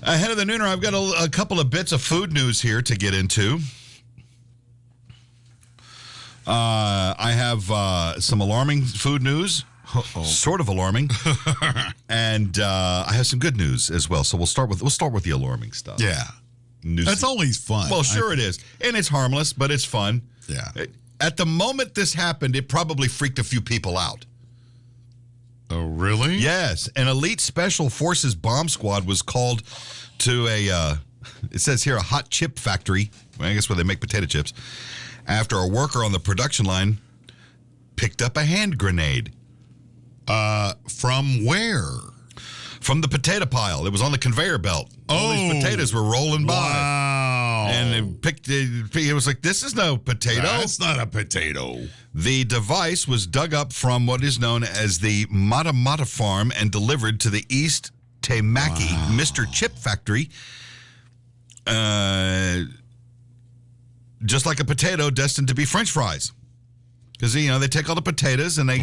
Ahead of the nooner, I've got a couple of bits of food news here to get into. I have some alarming food news. Uh-oh. Sort of alarming. And I have some good news as well. So we'll start with the alarming stuff. Yeah. That's always fun. Well, sure it is. And it's harmless, but it's fun. Yeah. At the moment this happened, it probably freaked a few people out. Oh, really? Yes. An elite special forces bomb squad was called to it says here, a hot chip factory, I guess where they make potato chips, after a worker on the production line picked up a hand grenade. From where? From the potato pile. It was on the conveyor belt. All these potatoes were rolling by. Wow. And it was like, this is no potato. That's not a potato. The device was dug up from what is known as the Mata Mata farm and delivered to the East Tamaki Mr. Chip factory. Just like a potato destined to be French fries. Because, they take all the potatoes and they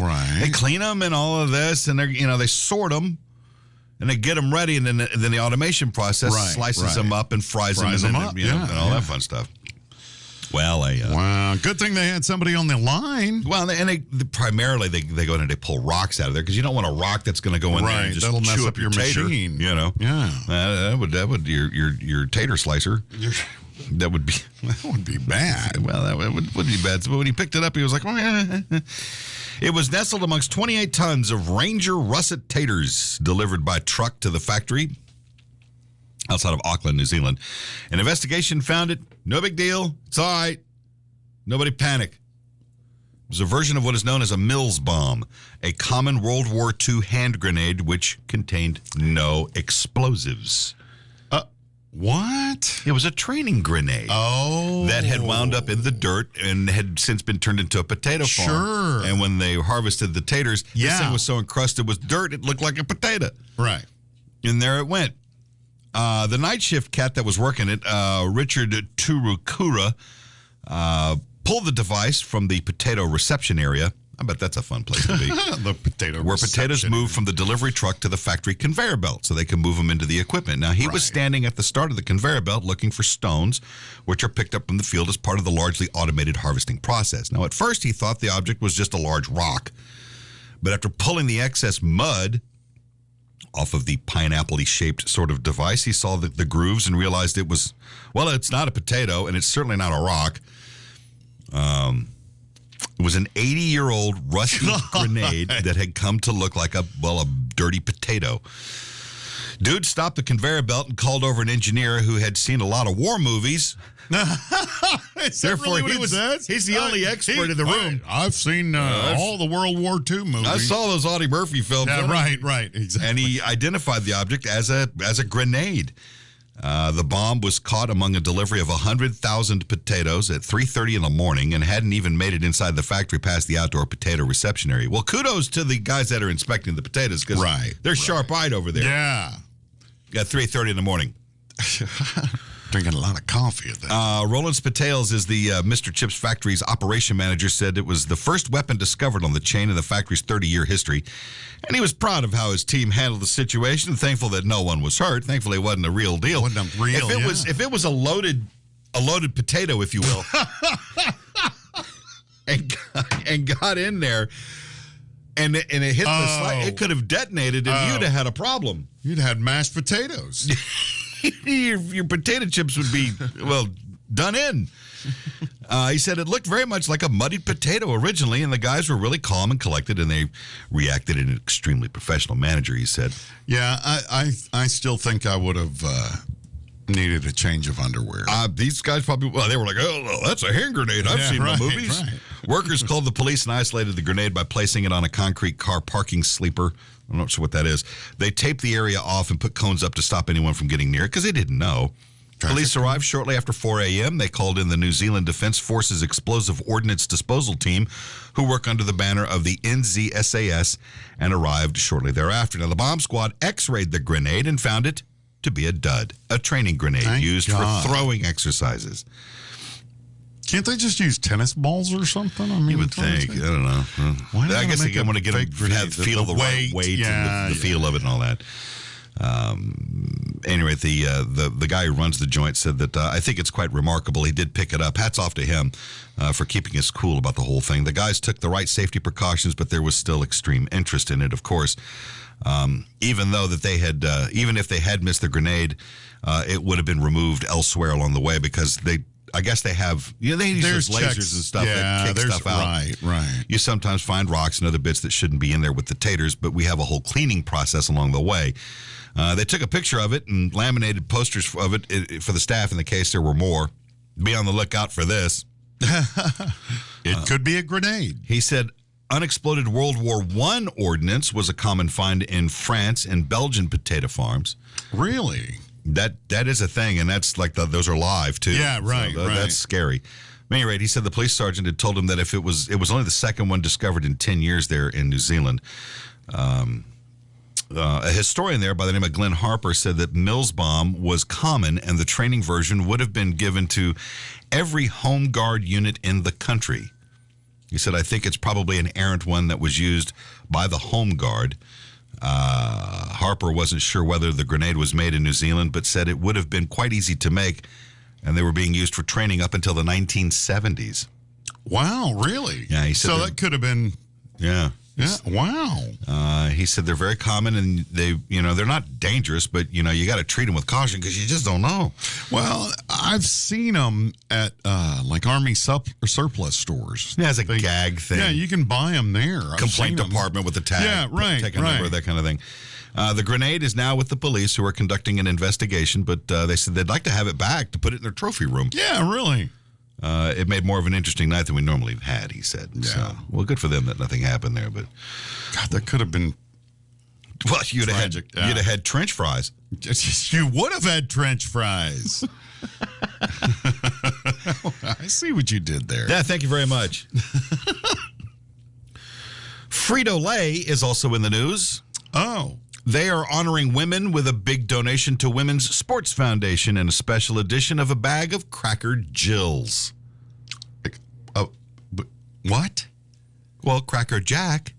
clean them and all of this, and they sort them. And they get them ready, and then the automation process slices them up and fries them up, and all that fun stuff. Well, wow, good thing they had somebody on the line. Well, and they primarily they go in and they pull rocks out of there because you don't want a rock that's going to go in there and just that'll mess chew up your tater, machine. Yeah, that would your tater slicer. That would be bad. Well, that would be bad. But when he picked it up, he was like, oh, yeah. It was nestled amongst 28 tons of Ranger russet taters delivered by truck to the factory outside of Auckland, New Zealand. An investigation found it. No big deal. It's all right. Nobody panic. It was a version of what is known as a Mills bomb, a common World War II hand grenade which contained no explosives. What? It was a training grenade. Oh. That had wound up in the dirt and had since been turned into a potato farm. Sure. And when they harvested the taters, this thing was so encrusted with dirt, it looked like a potato. Right. And there it went. The night shift cat that was working it, Richard Turukura, pulled the device from the potato reception area. I bet that's a fun place to be. Where potatoes move from the delivery truck to the factory conveyor belt so they can move them into the equipment. Now, he was standing at the start of the conveyor belt looking for stones, which are picked up from the field as part of the largely automated harvesting process. Now, at first, he thought the object was just a large rock. But after pulling the excess mud off of the pineapple-y shaped sort of device, he saw the grooves and realized it was, well, it's not a potato, and it's certainly not a rock. It was an 80-year-old rusty grenade that had come to look like a dirty potato. Dude stopped the conveyor belt and called over an engineer who had seen a lot of war movies. Therefore, he's the only expert in the room. I've seen all the World War II movies. I saw those Audie Murphy films. Yeah, right, exactly. And he identified the object as a grenade. The bomb was caught among a delivery of 100,000 potatoes at 3:30 in the morning and hadn't even made it inside the factory past the outdoor potato reception area. Well, kudos to the guys that are inspecting the potatoes because they're sharp-eyed over there. Yeah. At 3:30 in the morning. Drinking a lot of coffee at that. Roland Spatales is the Mr. Chips factory's operation manager, said it was the first weapon discovered on the chain in the factory's 30-year history. And he was proud of how his team handled the situation, thankful that no one was hurt. Thankfully, it wasn't a real deal. If it was a loaded potato, if you will, and got in there, and it hit the slide, it could have detonated, and you'd have had a problem. You'd have had mashed potatoes. your potato chips would be, done in. He said it looked very much like a muddied potato originally, and the guys were really calm and collected, and they reacted in an extremely professional manner, he said. Yeah, I still think I would have needed a change of underwear. These guys probably, they were like, oh, that's a hand grenade. I've seen the movies. Right. Workers called the police and isolated the grenade by placing it on a concrete car parking sleeper. I'm not sure what that is. They taped the area off and put cones up to stop anyone from getting near it because they didn't know. Police arrived shortly after 4 a.m. They called in the New Zealand Defense Forces Explosive Ordnance Disposal Team, who work under the banner of the NZSAS, and arrived shortly thereafter. Now, the bomb squad x-rayed the grenade and found it to be a dud, a training grenade used for throwing exercises. Can't they just use tennis balls or something? I mean, you would think. I don't know. I guess they want to get them, have feel the right weight and the feel of it and all that. anyway, the guy who runs the joint said that I think it's quite remarkable. He did pick it up. Hats off to him for keeping us cool about the whole thing. The guys took the right safety precautions, but there was still extreme interest in it, of course. Even though that they had, even if they had missed the grenade, it would have been removed elsewhere along the way because I guess they have, they use those lasers and stuff that kick stuff out. Right. You sometimes find rocks and other bits that shouldn't be in there with the taters, but we have a whole cleaning process along the way. They took a picture of it and laminated posters of it for the staff in the case there were more. Be on the lookout for this. It could be a grenade. He said unexploded World War I ordnance was a common find in France and Belgian potato farms. Really? That is a thing, and that's like those are live too. Yeah, right, so that's scary. At any rate, he said the police sergeant had told him that if it was only the second one discovered in 10 years there in New Zealand. A historian there by the name of Glenn Harper said that Mills bomb was common, and the training version would have been given to every home guard unit in the country. He said, I think it's probably an errant one that was used by the home guard. Harper wasn't sure whether the grenade was made in New Zealand, but said it would have been quite easy to make, and they were being used for training up until the 1970s. Wow, really? Yeah, he said so that could have been. Yeah. Yeah. Wow. He said they're very common, and they're not dangerous, but you got to treat them with caution because you just don't know. Well, I've seen them at like Army surplus stores. Yeah, it's a gag thing. Yeah, you can buy them there. Complaint department with the tag. Yeah, right. Take a number, that kind of thing. The grenade is now with the police, who are conducting an investigation, but they said they'd like to have it back to put it in their trophy room. Yeah, really. It made more of an interesting night than we normally have had, he said. Yeah. So, well, good for them that nothing happened there. But God, that could have been. Well, you'd have had trench fries. You would have had trench fries. I see what you did there. Yeah, thank you very much. Frito-Lay is also in the news. Oh. They are honoring women with a big donation to Women's Sports Foundation and a special edition of a bag of Cracker Jills. What? Well, Cracker Jack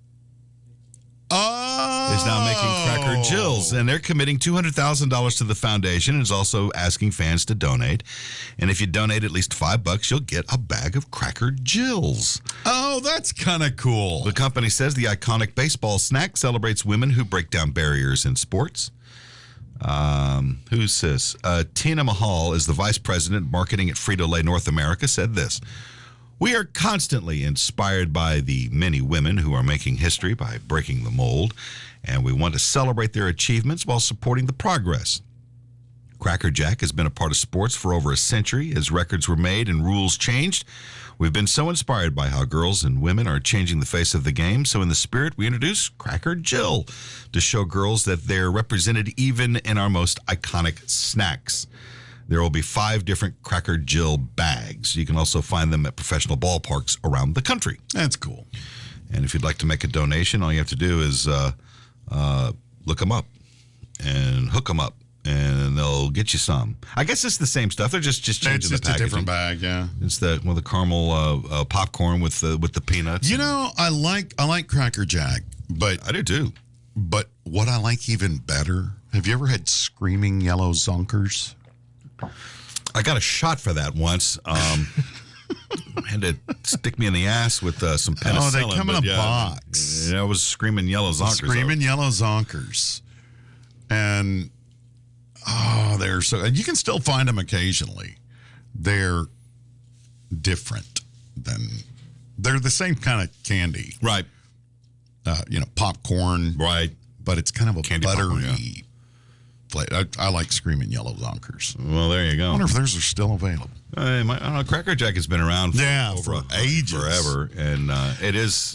is now making Cracker Jills, and they're committing $200,000 to the foundation and is also asking fans to donate. And if you donate at least $5, you'll get a bag of Cracker Jills. Oh, that's kind of cool. The company says the iconic baseball snack celebrates women who break down barriers in sports. Who's this? Tina Mahal is the vice president marketing at Frito-Lay North America, said this. We are constantly inspired by the many women who are making history by breaking the mold, and we want to celebrate their achievements while supporting the progress. Cracker Jack has been a part of sports for over a century as records were made and rules changed. We've been so inspired by how girls and women are changing the face of the game, so in the spirit, we introduce Cracker Jill to show girls that they're represented even in our most iconic snacks. There will be 5 different Cracker Jill bags. You can also find them at professional ballparks around the country. That's cool. And if you'd like to make a donation, all you have to do is look them up and hook them up, and they'll get you some. I guess it's the same stuff. They're just changing the packaging. It's just a different bag, yeah. It's the caramel popcorn with the peanuts. You know, I like Cracker Jack, but I do too. But what I like even better, have you ever had Screaming Yellow Zonkers? I got a shot for that once. Had to stick me in the ass with some penicillin. Oh, they come in a box. Yeah, I was Screaming Yellow Zonkers. Screaming Yellow Zonkers. And, they're so... You can still find them occasionally. They're different than... They're the same kind of candy. Right. Popcorn. Right. But it's kind of a candy buttery... Popcorn, yeah. I like Screaming Yellow Zonkers. Well, there you go. I wonder if those are still available. I don't know. Cracker Jack has been around for ages. Forever. And it's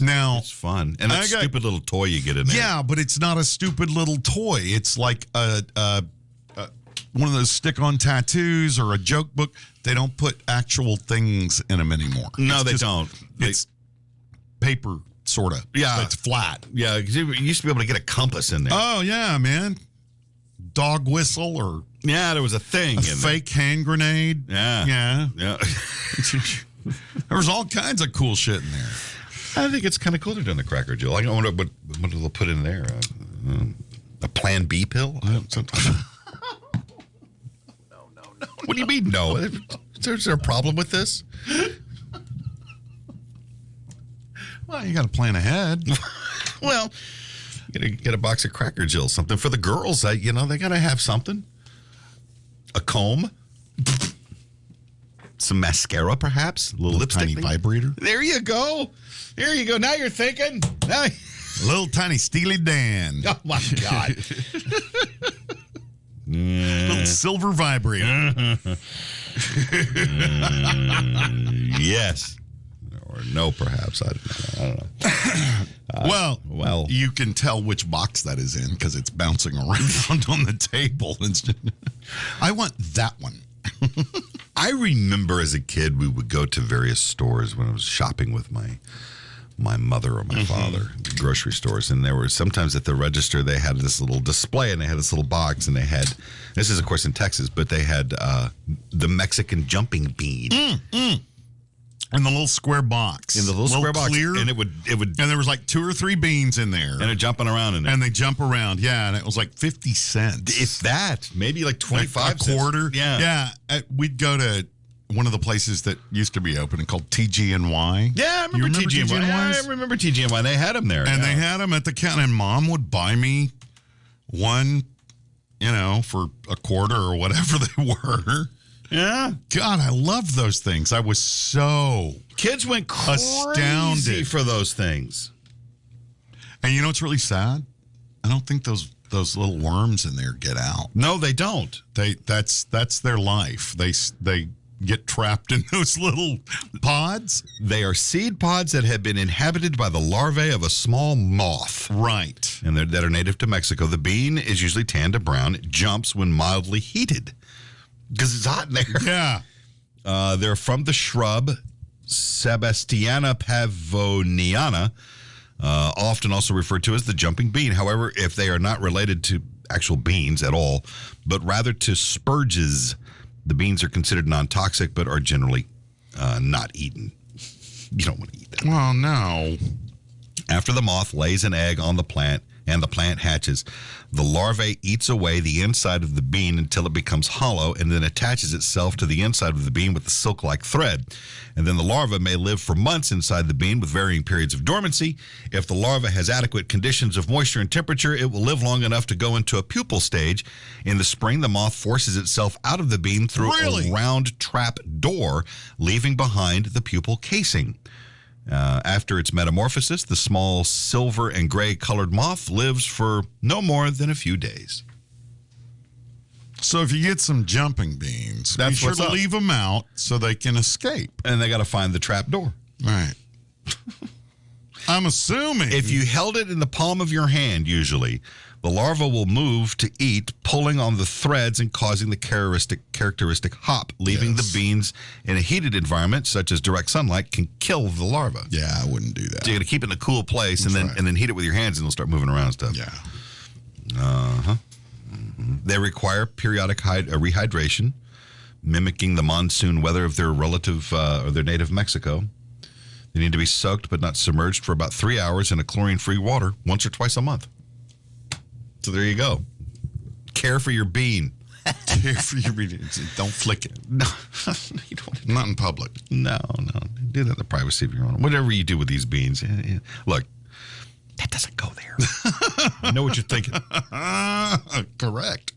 fun. And that stupid little toy you get in there. Yeah, but it's not a stupid little toy. It's like one of those stick-on tattoos or a joke book. They don't put actual things in them anymore. No, they don't. It's paper, sort of. Yeah. It's flat. Yeah, because you used to be able to get a compass in there. Oh, yeah, man. Dog whistle or... Yeah, there was a thing. A fake hand grenade. Yeah. There was all kinds of cool shit in there. I think it's kind of cool they're doing the Cracker Jill. I wonder what they'll put in there. A Plan B pill? What do you mean, no? Is there a problem with this? Well, you got to plan ahead. Well, you got to get a box of Cracker Jill, something for the girls. They got to have something. A comb. Some mascara, perhaps. A little lipstick tiny thing. vibrator. There you go. There you go. Now you're thinking. Now... A little tiny Steely Dan. Oh, my God. Little silver vibrator. Yes. Or no, perhaps. I don't know. Well, you can tell which box that is in because it's bouncing around on the table. I want that one. I remember as a kid, we would go to various stores when I was shopping with my mother or my father, grocery stores, and there were sometimes at the register they had this little display and they had this little box and they had, this is of course in Texas, but they had the Mexican jumping bean. In the little square box. In the little square box. Clear, and it would and there was like 2 or 3 beans in there. And they're jumping around in it. And they jump around, yeah, and it was like 50 cents. If that, maybe like 25 a quarter. Yeah. Yeah, we'd go to one of the places that used to be open called TG&Y. Yeah, I remember TG&Y. I remember TG&Y. They had them there. And they had them at the counter, and Mom would buy me one, for a quarter or whatever they were. Yeah. God, I loved those things. I was so kids went crazy astounded for those things. And you know what's really sad? I don't think those little worms in there get out. No, they don't. That's their life. They get trapped in those little pods. They are seed pods that have been inhabited by the larvae of a small moth. Right. And that are native to Mexico. The bean is usually tan to brown. It jumps when mildly heated because it's hot in there. Yeah. They're from the shrub Sebastiana pavoniana, often also referred to as the jumping bean. However, if they are not related to actual beans at all, but rather to spurges, the beans are considered non-toxic, but are generally not eaten. You don't want to eat them. Well, no. After the moth lays an egg on the plant and the plant hatches, the larvae eats away the inside of the bean until it becomes hollow and then attaches itself to the inside of the bean with a silk-like thread. And then the larva may live for months inside the bean with varying periods of dormancy. If the larva has adequate conditions of moisture and temperature, it will live long enough to go into a pupal stage. In the spring, the moth forces itself out of the bean through a round trap door, leaving behind the pupal casing. After its metamorphosis, the small silver and gray colored moth lives for no more than a few days. So if you get some jumping beans, That's be sure what's to up. leave them out so they can escape. And they got to find the trap door. Right. I'm assuming. If you held it in the palm of your hand, usually, the larva will move to eat, pulling on the threads and causing the characteristic hop, leaving the beans in a heated environment, such as direct sunlight, can kill the larva. Yeah, I wouldn't do that. So you got to keep it in a cool place and then heat it with your hands, and it'll start moving around and stuff. Yeah. They require periodic rehydration, mimicking the monsoon weather of their relative or their native Mexico. They need to be soaked but not submerged for about 3 hours in a chlorine-free water once or twice a month. So there you go. Care for your bean. Care for your bean. Don't flick it. No, you don't. Not in public. No. Do that in the privacy of your own. Whatever you do with these beans. Yeah. Look, that doesn't go there. I know what you're thinking. Correct.